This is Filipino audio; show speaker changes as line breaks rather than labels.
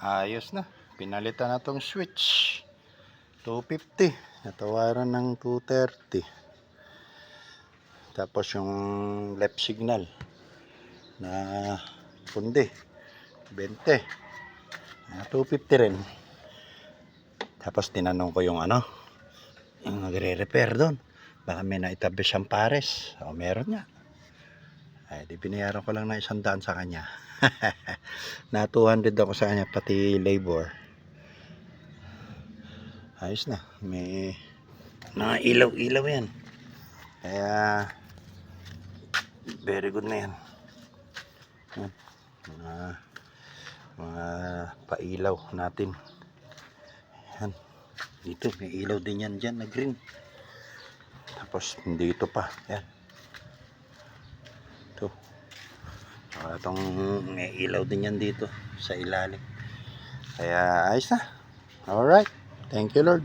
Ayos na. Pinalitan na tong switch. 250. Natawaran ng 230. Tapos yung left signal na pundi 20. 250 rin. Tapos tinanong ko yung yung nagre-repair doon. Baka may naitabi siyang pares. O, meron nga. Ay, di binayaran ko lang na 100 sa kanya. Na 200 ako sa kanya, pati labor. Ayos na. May mga ilaw-ilaw yan. Kaya, very good na yan. Yan. Mga pailaw natin. Yan. Dito, may ilaw din yan dyan na green. Tapos, dito pa. Yan. Ito. Itong may ilaw din yan dito sa ilalim. Kaya ayos na. Alright. Thank you, Lord.